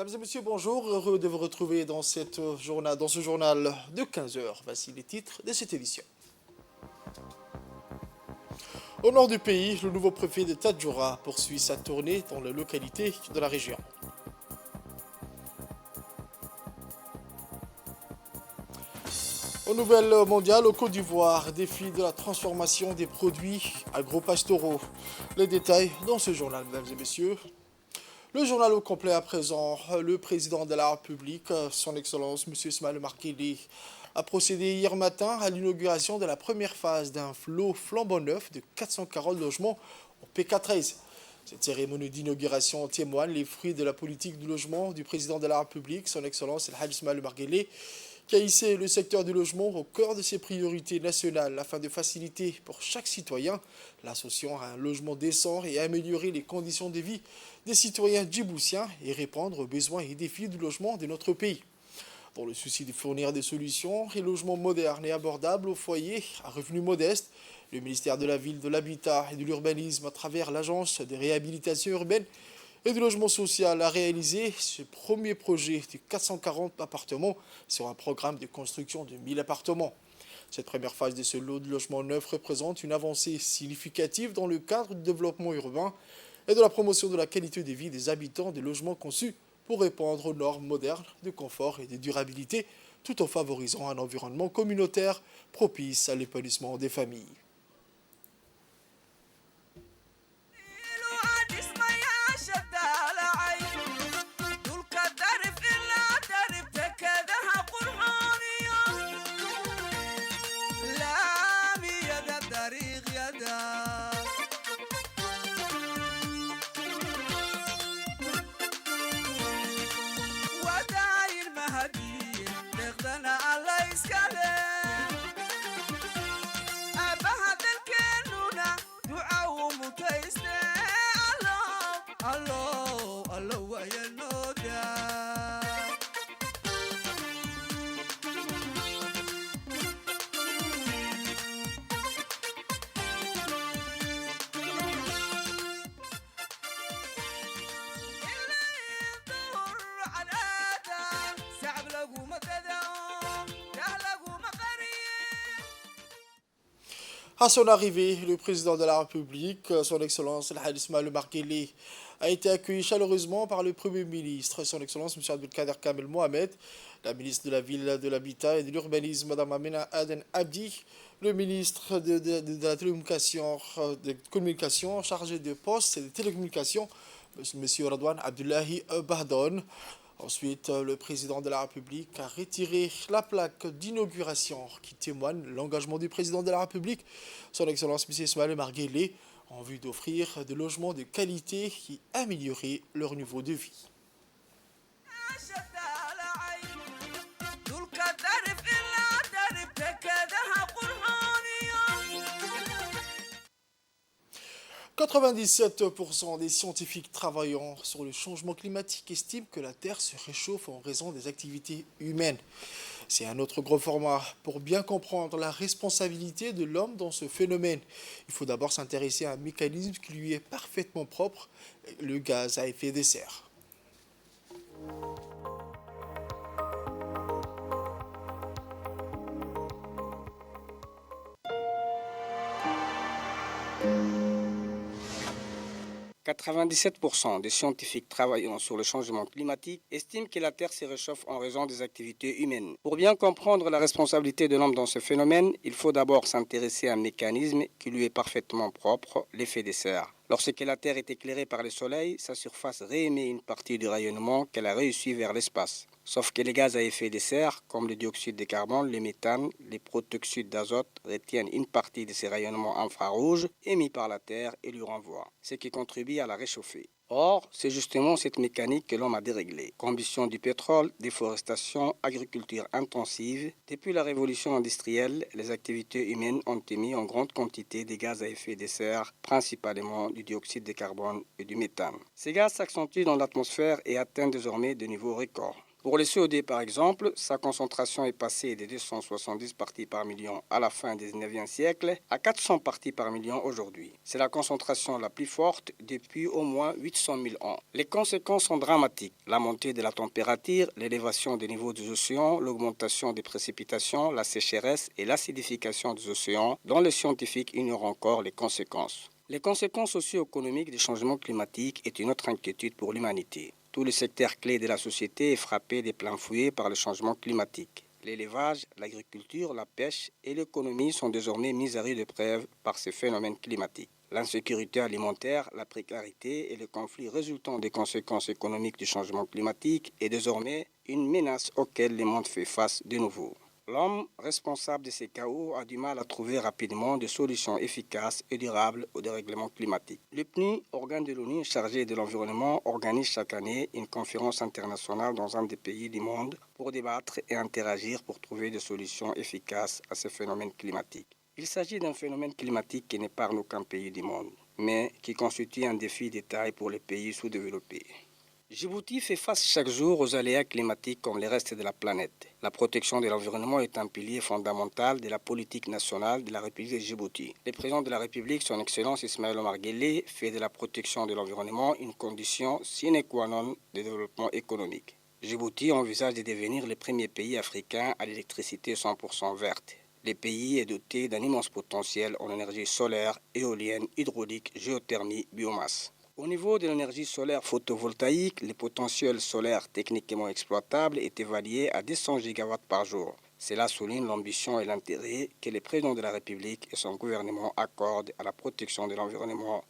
Mesdames et messieurs, bonjour. Heureux de vous retrouver dans ce journal de 15 heures. Voici les titres de cette édition. Au nord du pays, le nouveau préfet de Tadjoura poursuit sa tournée dans les localités de la région. Aux nouvelles mondiales, au Côte d'Ivoire, défi de la transformation des produits agro-pastoraux. Les détails dans ce journal, mesdames et messieurs. Le journal au complet à présent. Le président de la République, son Excellence M. Ismaël Omar Guelleh, a procédé hier matin à l'inauguration de la première phase d'un lot flambant neuf de 440 logements au PK13. Cette cérémonie d'inauguration témoigne les fruits de la politique du logement du président de la République, son Excellence El Hadj Ismaël Omar Guelleh, qui a hissé le secteur du logement au cœur de ses priorités nationales afin de faciliter pour chaque citoyen l'associant à un logement décent et améliorer les conditions de vie des citoyens djiboutiens et répondre aux besoins et défis du logement de notre pays. Dans le souci de fournir des solutions et logements modernes et abordables aux foyers à revenus modestes, le ministère de la Ville, de l'Habitat et de l'Urbanisme, à travers l'Agence de réhabilitation urbaine et du logement social, a réalisé ce premier projet de 440 appartements sur un programme de construction de 1000 appartements. Cette première phase de ce lot de logements neufs représente une avancée significative dans le cadre du développement urbain et de la promotion de la qualité de vie des habitants des logements conçus pour répondre aux normes modernes de confort et de durabilité, tout en favorisant un environnement communautaire propice à l'épanouissement des familles. À son arrivée, le président de la République, son Excellence El Hadj Ismaël Omar Guelleh, a été accueilli chaleureusement par le Premier ministre, son Excellence M. Abdelkader Kamel Mohamed, la ministre de la Ville, de l'Habitat et de l'Urbanisme, Mme Amina Aden Abdi, le ministre de la Télécommunication chargé de postes et de télécommunications, M. Radouane Abdullahi Bahdon. Ensuite, le président de la République a retiré la plaque d'inauguration qui témoigne de l'engagement du président de la République, son Excellence M. Ismaël Omar Guelleh, en vue d'offrir des logements de qualité qui amélioreraient leur niveau de vie. 97% des scientifiques travaillant sur le changement climatique estiment que la Terre se réchauffe en raison des activités humaines. C'est un autre gros format. Pour bien comprendre la responsabilité de l'homme dans ce phénomène, il faut d'abord s'intéresser à un mécanisme qui lui est parfaitement propre, le gaz à effet de serre. « 97% des scientifiques travaillant sur le changement climatique estiment que la Terre se réchauffe en raison des activités humaines. Pour bien comprendre la responsabilité de l'homme dans ce phénomène, il faut d'abord s'intéresser à un mécanisme qui lui est parfaitement propre, l'effet de serre. Lorsque la Terre est éclairée par le Soleil, sa surface réémet une partie du rayonnement qu'elle a reçu vers l'espace. Sauf que les gaz à effet de serre, comme le dioxyde de carbone, le méthane, les protoxydes d'azote, retiennent une partie de ces rayonnements infrarouges émis par la Terre et lui renvoient, ce qui contribue à la réchauffer. Or, c'est justement cette mécanique que l'homme a déréglée. Combustion du pétrole, déforestation, agriculture intensive. Depuis la révolution industrielle, les activités humaines ont émis en grande quantité de gaz à effet de serre, principalement du dioxyde de carbone et du méthane. Ces gaz s'accentuent dans l'atmosphère et atteignent désormais des niveaux records. Pour les COD par exemple, sa concentration est passée de 270 parties par million à la fin du 19e siècle à 400 parties par million aujourd'hui. C'est la concentration la plus forte depuis au moins 800 000 ans. Les conséquences sont dramatiques. La montée de la température, l'élévation des niveaux des océans, l'augmentation des précipitations, la sécheresse et l'acidification des océans dont les scientifiques ignorent encore les conséquences. Les conséquences socio-économiques du changement climatique est une autre inquiétude pour l'humanité. Tout le secteur clé de la société est frappé de plein fouet par le changement climatique. L'élevage, l'agriculture, la pêche et l'économie sont désormais mises à rude épreuve par ces phénomènes climatiques. L'insécurité alimentaire, la précarité et le conflit résultant des conséquences économiques du changement climatique est désormais une menace auquel le monde fait face de nouveau. L'homme responsable de ces chaos a du mal à trouver rapidement des solutions efficaces et durables au dérèglement climatique. Le PNUD, organe de l'ONU chargé de l'environnement, organise chaque année une conférence internationale dans un des pays du monde pour débattre et interagir pour trouver des solutions efficaces à ces phénomènes climatiques. Il s'agit d'un phénomène climatique qui n'épargne aucun pays du monde, mais qui constitue un défi de taille pour les pays sous-développés. Djibouti fait face chaque jour aux aléas climatiques comme le reste de la planète. La protection de l'environnement est un pilier fondamental de la politique nationale de la République de Djibouti. Le président de la République, son Excellence Ismaël Omar Guelleh, fait de la protection de l'environnement une condition sine qua non de développement économique. Djibouti envisage de devenir le premier pays africain à l'électricité 100% verte. Le pays est doté d'un immense potentiel en énergie solaire, éolienne, hydraulique, géothermie, biomasse. Au niveau de l'énergie solaire photovoltaïque, le potentiel solaire techniquement exploitable est évalué à 200 gigawatts par jour. Cela souligne l'ambition et l'intérêt que le président de la République et son gouvernement accordent à la protection de l'environnement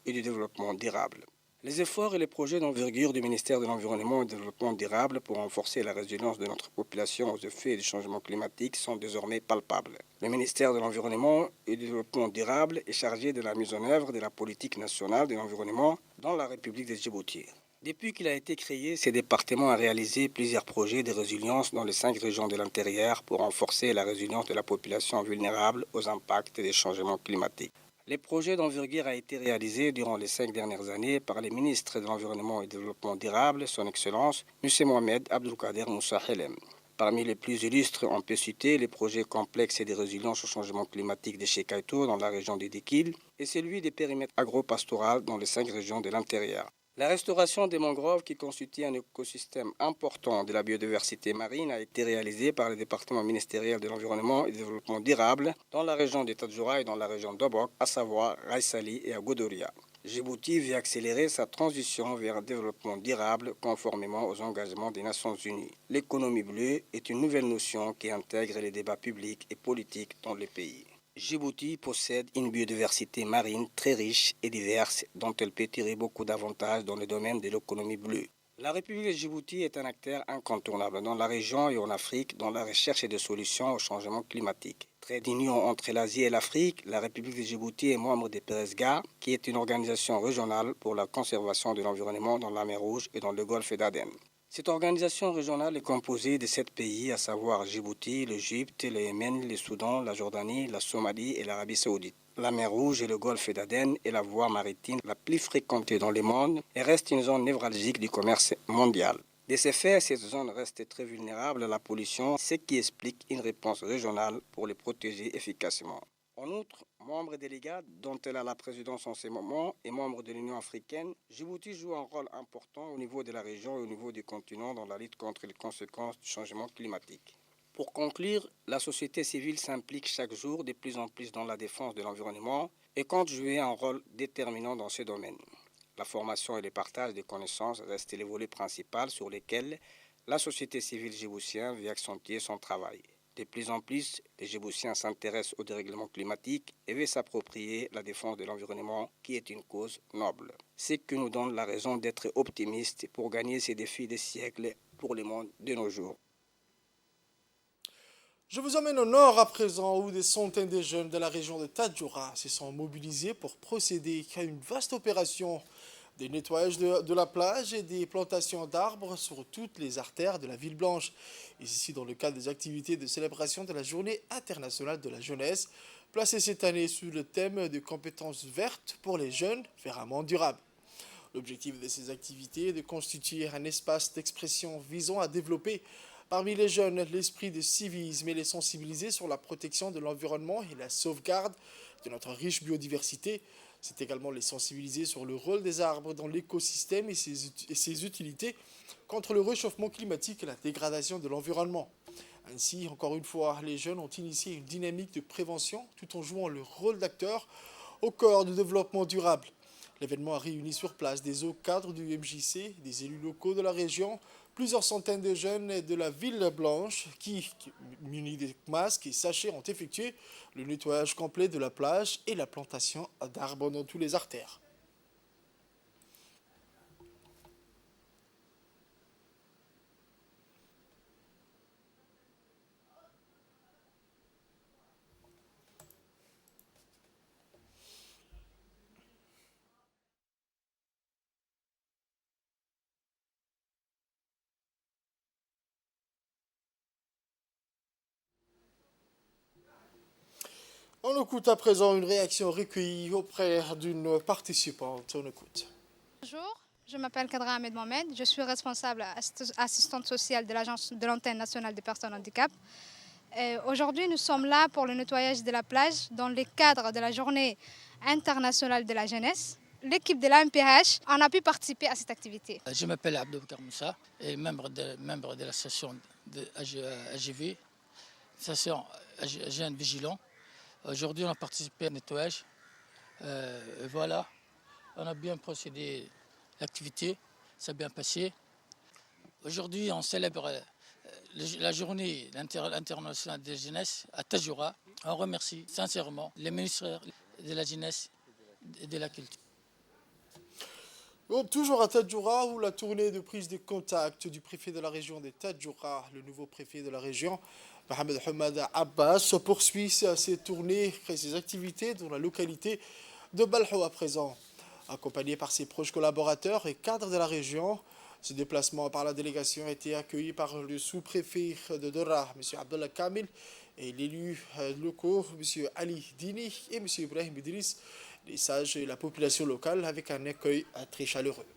et du développement durable. Les efforts et les projets d'envergure du ministère de l'Environnement et du Développement durable pour renforcer la résilience de notre population aux effets du changement climatique sont désormais palpables. Le ministère de l'Environnement et du Développement durable est chargé de la mise en œuvre de la politique nationale de l'environnement dans la République de Djibouti. Depuis qu'il a été créé, ce département a réalisé plusieurs projets de résilience dans les 5 régions de l'intérieur pour renforcer la résilience de la population vulnérable aux impacts des changements climatiques. Les projets d'envergure ont été réalisés durant les 5 dernières années par les ministres de l'Environnement et du Développement durable, son Excellence, M. Mohamed Abdelkader Moussa Helem. Parmi les plus illustres, on peut citer les projets complexes et de résilience au changement climatique de Chekaito dans la région des Dekil et celui des périmètres agro-pastoraux dans les 5 régions de l'intérieur. La restauration des mangroves, qui constitue un écosystème important de la biodiversité marine, a été réalisée par le département ministériel de l'Environnement et du Développement durable dans la région de Tadjoura et dans la région d'Obok, à savoir Raïsali et à Godoria. Djibouti veut accélérer sa transition vers un développement durable conformément aux engagements des Nations Unies. L'économie bleue est une nouvelle notion qui intègre les débats publics et politiques dans le pays. Djibouti possède une biodiversité marine très riche et diverse dont elle peut tirer beaucoup d'avantages dans le domaine de l'économie bleue. La République de Djibouti est un acteur incontournable dans la région et en Afrique dans la recherche de solutions au changement climatique. Trait d'union entre l'Asie et l'Afrique, la République de Djibouti est membre de PERESGA, qui est une organisation régionale pour la conservation de l'environnement dans la mer Rouge et dans le golfe d'Aden. Cette organisation régionale est composée de 7 pays, à savoir Djibouti, l'Égypte, le Yémen, le Soudan, la Jordanie, la Somalie et l'Arabie saoudite. La mer Rouge et le golfe d'Aden est la voie maritime la plus fréquentée dans le monde et reste une zone névralgique du commerce mondial. De ce fait, cette zone reste très vulnérable à la pollution, ce qui explique une réponse régionale pour les protéger efficacement. En outre, membre délégat dont elle a la présidence en ce moment et membre de l'Union africaine, Djibouti joue un rôle important au niveau de la région et au niveau du continent dans la lutte contre les conséquences du changement climatique. Pour conclure, la société civile s'implique chaque jour de plus en plus dans la défense de l'environnement et compte jouer un rôle déterminant dans ce domaine. La formation et le partage des connaissances restent les volets principaux sur lesquels la société civile djiboutienne veut accentuer son travail. De plus en plus, les Djiboutiens s'intéressent au dérèglement climatique et veulent s'approprier la défense de l'environnement qui est une cause noble. Ce qui nous donne la raison d'être optimistes pour gagner ces défis des siècles pour le monde de nos jours. Je vous emmène au nord à présent où des centaines de jeunes de la région de Tadjoura se sont mobilisés pour procéder à une vaste opération de nettoyage de la plage et des plantations d'arbres sur toutes les artères de la ville blanche. Ici, dans le cadre des activités de célébration de la Journée internationale de la jeunesse, placée cette année sous le thème de compétences vertes pour les jeunes vers un monde durable. L'objectif de ces activités est de constituer un espace d'expression visant à développer parmi les jeunes l'esprit de civisme et les sensibiliser sur la protection de l'environnement et la sauvegarde de notre riche biodiversité. C'est également les sensibiliser sur le rôle des arbres dans l'écosystème et ses utilités contre le réchauffement climatique et la dégradation de l'environnement. Ainsi, encore une fois, les jeunes ont initié une dynamique de prévention tout en jouant le rôle d'acteur au cœur du développement durable. L'événement a réuni sur place des hauts cadres du MJC, des élus locaux de la région, plusieurs centaines de jeunes de la ville blanche qui, munis de masques et sachets, ont effectué le nettoyage complet de la plage et la plantation d'arbres dans tous les artères. On écoute à présent une réaction recueillie auprès d'une participante. On écoute. Bonjour, je m'appelle Kadra Ahmed Mohamed, je suis responsable assistante sociale de l'Agence de l'antenne nationale des personnes handicapées. Aujourd'hui, nous sommes là pour le nettoyage de la plage dans le cadre de la journée internationale de la jeunesse. L'équipe de l'AMPH en a pu participer à cette activité. Je m'appelle Abdoubacar Moussa et membre de l'association de AGV, l'association Jeunes Vigilants. Aujourd'hui, on a participé au nettoyage. Voilà, on a bien procédé à l'activité, ça a bien passé. Aujourd'hui, on célèbre la journée internationale de la jeunesse à Tadjoura. On remercie sincèrement les ministères de la jeunesse et de la culture. Bon, toujours à Tadjoura, où la tournée de prise de contact du préfet de la région de Tadjoura, le nouveau préfet de la région, Mohamed Hamad Abbas, poursuit ses tournées et ses activités dans la localité de Balho à présent. Accompagné par ses proches collaborateurs et cadres de la région, ce déplacement par la délégation a été accueilli par le sous-préfet de Dora, M. Abdullah Kamil, et l'élu locaux, M. Ali Dini et M. Ibrahim Idriss, les sages et la population locale avec un accueil très chaleureux.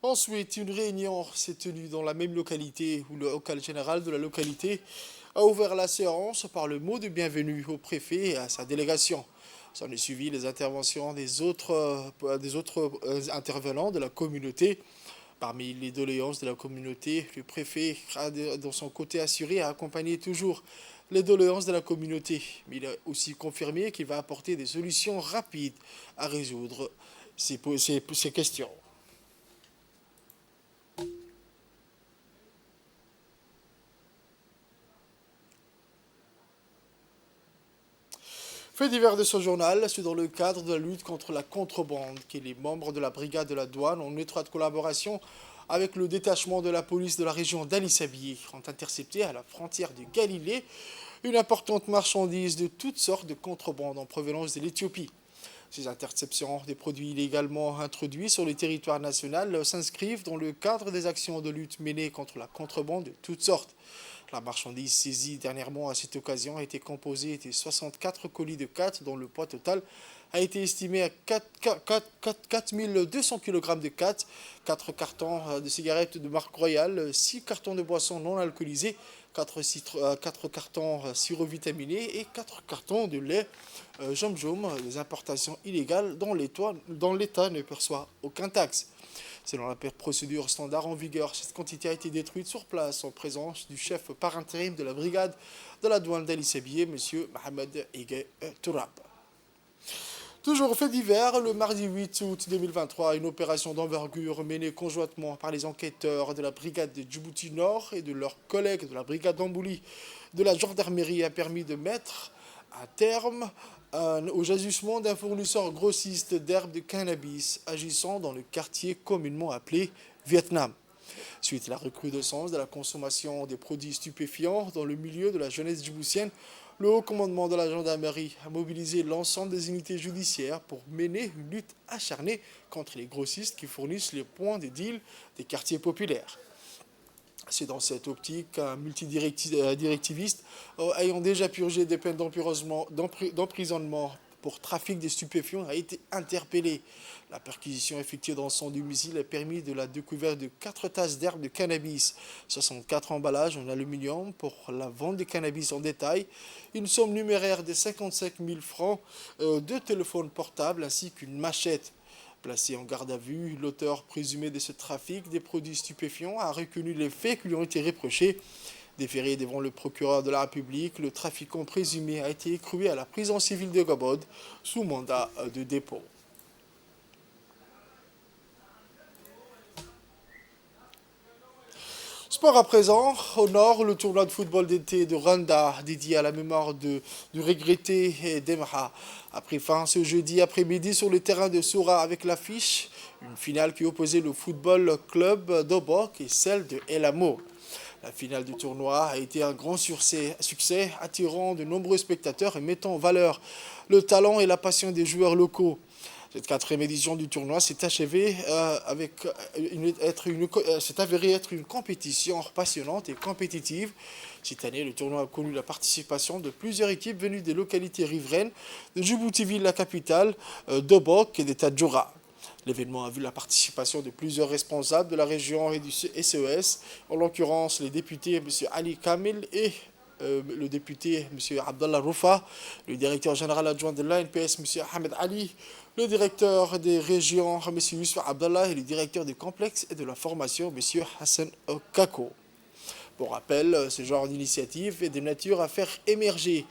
Ensuite, une réunion s'est tenue dans la même localité où le local général de la localité a ouvert la séance par le mot de bienvenue au préfet et à sa délégation. S'en est suivi les interventions des autres intervenants de la communauté. Parmi les doléances de la communauté, le préfet a de son côté assuré à accompagner toujours les doléances de la communauté. Mais il a aussi confirmé qu'il va apporter des solutions rapides à résoudre ces questions. Fait divers de ce journal, c'est dans le cadre de la lutte contre la contrebande que les membres de la brigade de la douane, en étroite collaboration avec le détachement de la police de la région d'Ali-Sabieh, ont intercepté à la frontière de Galilée une importante marchandise de toutes sortes de contrebande en provenance de l'Éthiopie. Ces interceptions des produits illégalement introduits sur le territoire national s'inscrivent dans le cadre des actions de lutte menées contre la contrebande de toutes sortes. La marchandise saisie dernièrement à cette occasion a été composée de 64 colis de 4 dont le poids total a été estimé à 4200 kg de 4 cartons de cigarettes de marque Royale, 6 cartons de boissons non alcoolisées, 4 cartons sirop-vitaminés et 4 cartons de lait Jom-Jom, des importations illégales dont l'État ne perçoit aucun taxe. Selon la procédure standard en vigueur, cette quantité a été détruite sur place en présence du chef par intérim de la brigade de la douane d'Ali-Sabieh, M. Mohamed Ege Tourab. Toujours fait divers, le mardi 8 août 2023, une opération d'envergure menée conjointement par les enquêteurs de la brigade de Djibouti Nord et de leurs collègues de la brigade d'Ambouli de la gendarmerie a permis de mettre un terme au jugement d'un fournisseur grossiste d'herbes de cannabis agissant dans le quartier communément appelé Vietnam. Suite à la recrudescence de la consommation des produits stupéfiants dans le milieu de la jeunesse djiboutienne, le haut commandement de la gendarmerie a mobilisé l'ensemble des unités judiciaires pour mener une lutte acharnée contre les grossistes qui fournissent les points de deal des quartiers populaires. C'est dans cette optique qu'un multidirectiviste ayant déjà purgé des peines d'emprisonnement pour trafic de stupéfiants a été interpellé. La perquisition effectuée dans son domicile a permis de la découverte de 4 tasses d'herbes de cannabis, 64 emballages en aluminium pour la vente de cannabis en détail, une somme numéraire de 55 000 francs, 2 téléphones portables ainsi qu'une machette. Placé en garde à vue, l'auteur présumé de ce trafic des produits stupéfiants a reconnu les faits qui lui ont été reprochés. Déféré devant le procureur de la République, le trafiquant présumé a été écroué à la prison civile de Gabod sous mandat de dépôt. Sport à présent, au nord, le tournoi de football d'été de Rwanda, dédié à la mémoire du regretté Demra, a pris fin ce jeudi après-midi sur le terrain de Soura avec l'affiche, une finale qui opposait le football club d'Obok et celle de El Amo. La finale du tournoi a été un grand succès, attirant de nombreux spectateurs et mettant en valeur le talent et la passion des joueurs locaux. Cette 4e édition du tournoi s'est avérée être une compétition passionnante et compétitive. Cette année, le tournoi a connu la participation de plusieurs équipes venues des localités riveraines de Djibouti-Ville, la capitale, d'Obok et de Tadjoura. L'événement a vu la participation de plusieurs responsables de la région et du SES, en l'occurrence les députés M. Ali Kamil et le député M. Abdallah Roufa, le directeur général adjoint de l'ANPS M. Ahmed Ali, le directeur des régions M. Youssef Abdallah et le directeur des complexes et de la formation M. Hassan Kako. Pour rappel, ce genre d'initiative est de nature à faire émerger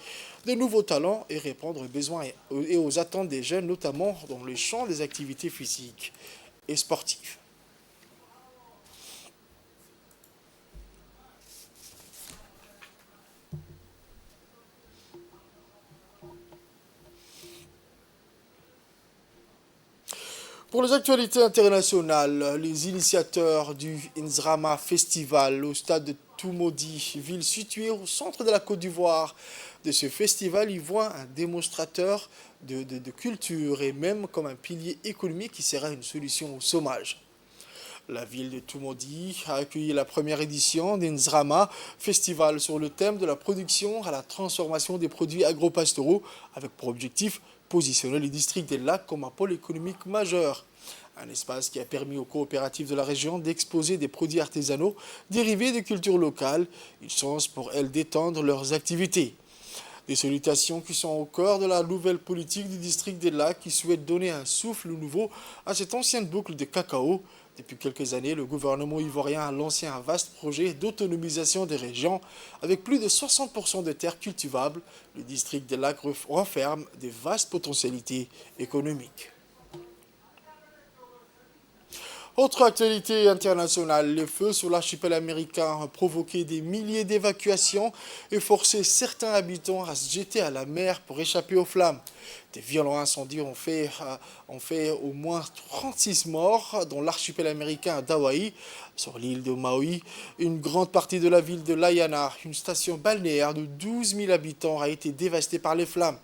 de nouveaux talents et répondre aux besoins et aux attentes des jeunes, notamment dans le champ des activités physiques et sportives. Pour les actualités internationales, les initiateurs du Nzrama Festival au stade de Toumoudi, ville située au centre de la Côte d'Ivoire. De ce festival, y voient un démonstrateur de culture et même comme un pilier économique qui sera une solution au chômage. La ville de Toumoudi a accueilli la première édition du Nzrama Festival sur le thème de la production à la transformation des produits agro-pastoraux avec pour objectif positionner le district des lacs comme un pôle économique majeur. Un espace qui a permis aux coopératives de la région d'exposer des produits artisanaux dérivés de cultures locales, une chance pour elles d'étendre leurs activités. Des salutations qui sont au cœur de la nouvelle politique du district des lacs qui souhaite donner un souffle nouveau à cette ancienne boucle de cacao. Depuis quelques années, le gouvernement ivoirien a lancé un vaste projet d'autonomisation des régions. Avec plus de 60% de terres cultivables, le district des lacs renferme des vastes potentialités économiques. Autre actualité internationale, les feux sur l'archipel américain ont provoqué des milliers d'évacuations et forcé certains habitants à se jeter à la mer pour échapper aux flammes. Des violents incendies ont fait au moins 36 morts dans l'archipel américain d'Hawaï. Sur l'île de Maui, une grande partie de la ville de Laïana, une station balnéaire de 12 000 habitants, a été dévastée par les flammes.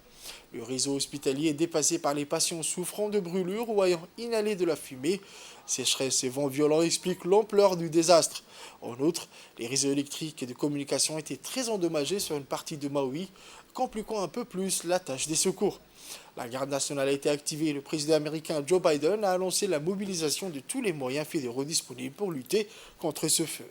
Le réseau hospitalier est dépassé par les patients souffrant de brûlures ou ayant inhalé de la fumée. Sécheresse et vents violents expliquent l'ampleur du désastre. En outre, les réseaux électriques et de communication étaient très endommagés sur une partie de Maui, compliquant un peu plus la tâche des secours. La garde nationale a été activée et le président américain Joe Biden a annoncé la mobilisation de tous les moyens fédéraux disponibles pour lutter contre ce feu.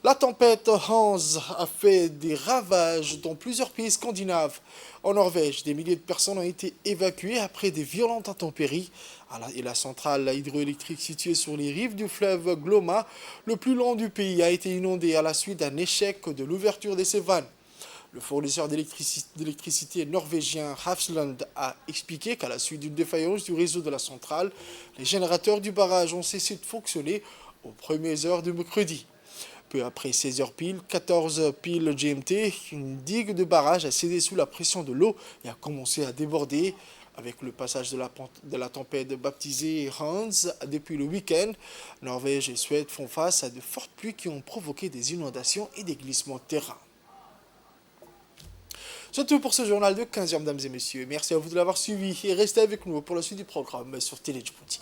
La tempête Hans a fait des ravages dans plusieurs pays scandinaves. En Norvège, des milliers de personnes ont été évacuées après des violentes intempéries. Et la centrale hydroélectrique située sur les rives du fleuve Glomma, le plus long du pays, a été inondée à la suite d'un échec de l'ouverture de ses vannes. Le fournisseur d'électricité norvégien Hafslund a expliqué qu'à la suite d'une défaillance du réseau de la centrale, les générateurs du barrage ont cessé de fonctionner aux premières heures de mercredi. Peu après 16 heures pile, 14 pile GMT, une digue de barrage a cédé sous la pression de l'eau et a commencé à déborder. Avec le passage de la tempête baptisée Hans depuis le week-end, Norvège et Suède font face à de fortes pluies qui ont provoqué des inondations et des glissements de terrain. C'est tout pour ce journal de 15h, mesdames et messieurs. Merci à vous de l'avoir suivi et restez avec nous pour la suite du programme sur Télé Djibouti.